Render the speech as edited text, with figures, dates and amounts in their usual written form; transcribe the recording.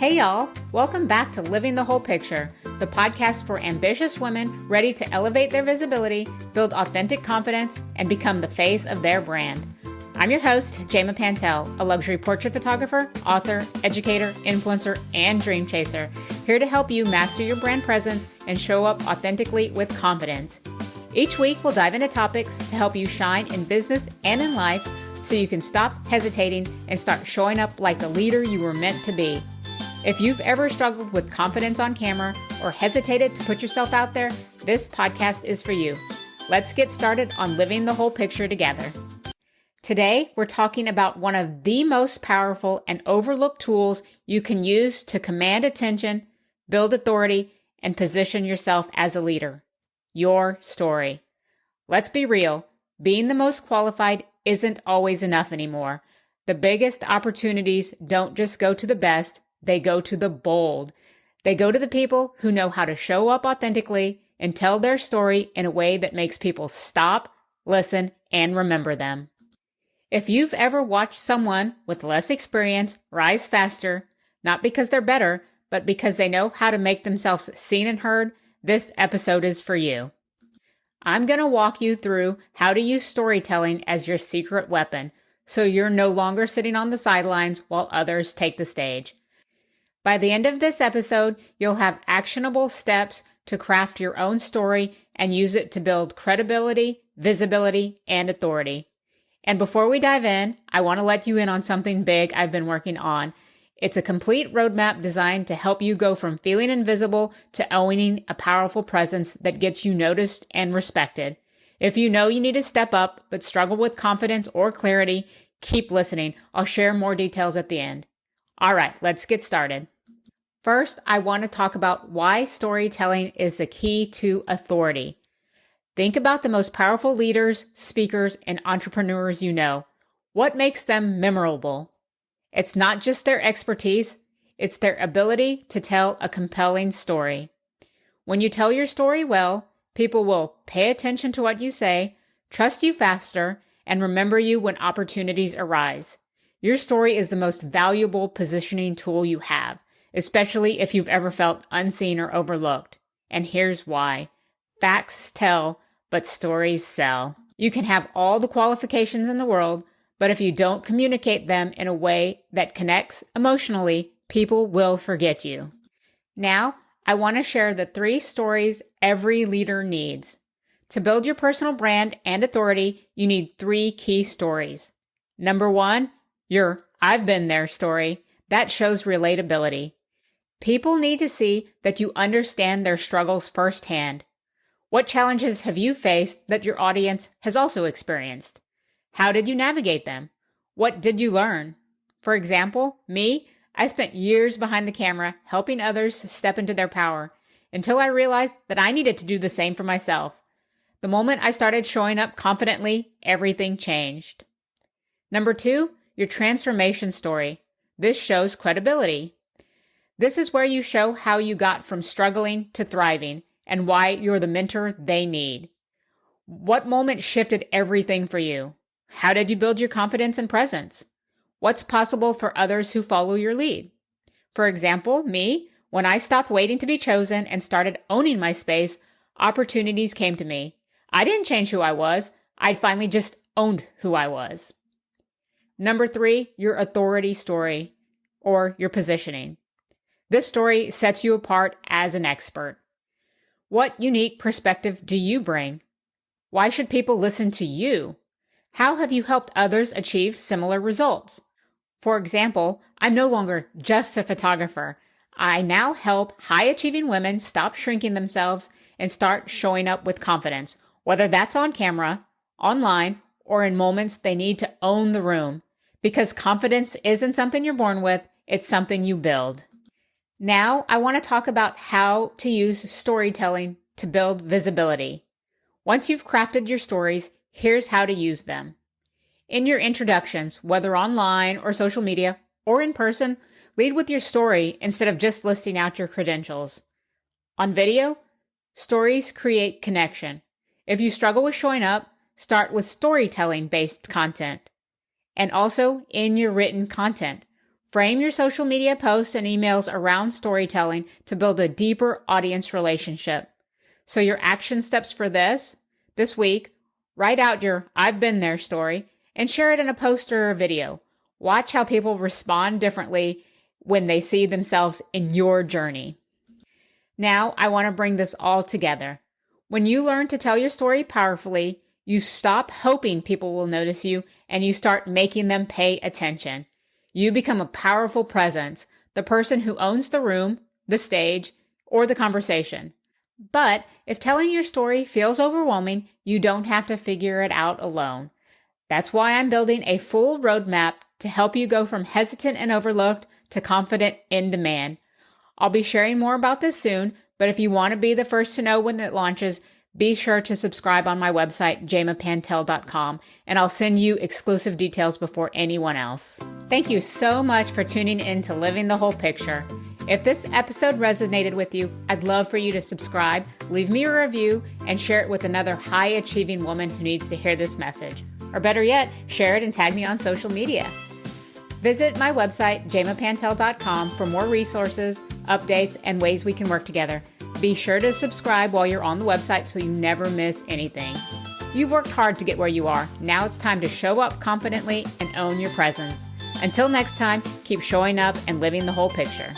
Hey y'all, welcome back to Living the Whole Picture, the podcast for ambitious women ready to elevate their visibility, build authentic confidence, and become the face of their brand. I'm your host, Jama, a luxury portrait photographer, author, educator, influencer, and dream chaser, here to help you master your brand presence and show up authentically with confidence. Each week, we'll dive into topics to help you shine in business and in life so you can stop hesitating and start showing up like the leader you were meant to be. If you've ever struggled with confidence on camera or hesitated to put yourself out there, this podcast is for you. Let's get started on living the whole picture together. Today, we're talking about one of the most powerful and overlooked tools you can use to command attention, build authority, and position yourself as a leader. Your story. Let's be real, being the most qualified isn't always enough anymore. The biggest opportunities don't just go to the best, they go to the bold. They go to the people who know how to show up authentically and tell their story in a way that makes people stop, listen, and remember them. If you've ever watched someone with less experience rise faster, not because they're better, but because they know how to make themselves seen and heard, this episode is for you. I'm going to walk you through how to use storytelling as your secret weapon, so you're no longer sitting on the sidelines while others take the stage. By the end of this episode, you'll have actionable steps to craft your own story and use it to build credibility, visibility, and authority. And before we dive in, I want to let you in on something big I've been working on. It's a complete roadmap designed to help you go from feeling invisible to owning a powerful presence that gets you noticed and respected. If you know you need to step up but struggle with confidence or clarity, keep listening. I'll share more details at the end. All right, let's get started. First, I want to talk about why storytelling is the key to authority. Think about the most powerful leaders, speakers, and entrepreneurs you know. What makes them memorable? It's not just their expertise, it's their ability to tell a compelling story. When you tell your story well, people will pay attention to what you say, trust you faster, and remember you when opportunities arise. Your story is the most valuable positioning tool you have, especially if you've ever felt unseen or overlooked. And here's why. Facts tell, but stories sell. You can have all the qualifications in the world, but if you don't communicate them in a way that connects emotionally, people will forget you. Now, I want to share the 3 stories every leader needs. To build your personal brand and authority, you need 3 key stories. Number 1, your I've been there story. That shows relatability. People need to see that you understand their struggles firsthand. What challenges have you faced that your audience has also experienced? How did you navigate them? What did you learn? For example, me, I spent years behind the camera helping others step into their power until I realized that I needed to do the same for myself. The moment I started showing up confidently, everything changed. Number 2, your transformation story. This shows credibility. This is where you show how you got from struggling to thriving and why you're the mentor they need. What moment shifted everything for you? How did you build your confidence and presence? What's possible for others who follow your lead? For example, me, when I stopped waiting to be chosen and started owning my space, opportunities came to me. I didn't change who I was. I finally just owned who I was. Number 3, your authority story or your positioning. This story sets you apart as an expert. What unique perspective do you bring? Why should people listen to you? How have you helped others achieve similar results? For example, I'm no longer just a photographer. I now help high-achieving women stop shrinking themselves and start showing up with confidence, whether that's on camera, online, or in moments they need to own the room. Because confidence isn't something you're born with, it's something you build. Now, I want to talk about how to use storytelling to build visibility. Once you've crafted your stories, here's how to use them. In your introductions, whether online or social media or in person, lead with your story instead of just listing out your credentials. On video, stories create connection. If you struggle with showing up, start with storytelling-based content. And also in your written content. Frame your social media posts and emails around storytelling to build a deeper audience relationship. So your action steps for this week, write out your I've been there story and share it in a post or a video. Watch how people respond differently when they see themselves in your journey. Now, I want to bring this all together. When you learn to tell your story powerfully, you stop hoping people will notice you and you start making them pay attention. You become a powerful presence, the person who owns the room, the stage, or the conversation. But if telling your story feels overwhelming, you don't have to figure it out alone. That's why I'm building a full roadmap to help you go from hesitant and overlooked to confident in demand. I'll be sharing more about this soon, but if you want to be the first to know when it launches, be sure to subscribe on my website, jamapantel.com, and I'll send you exclusive details before anyone else. Thank you so much for tuning in to Living the Whole Picture. If this episode resonated with you, I'd love for you to subscribe, leave me a review, and share it with another high-achieving woman who needs to hear this message. Or better yet, share it and tag me on social media. Visit my website, jamapantel.com, for more resources, updates, and ways we can work together. Be sure to subscribe while you're on the website so you never miss anything. You've worked hard to get where you are. Now it's time to show up confidently and own your presence. Until next time, keep showing up and living the whole picture.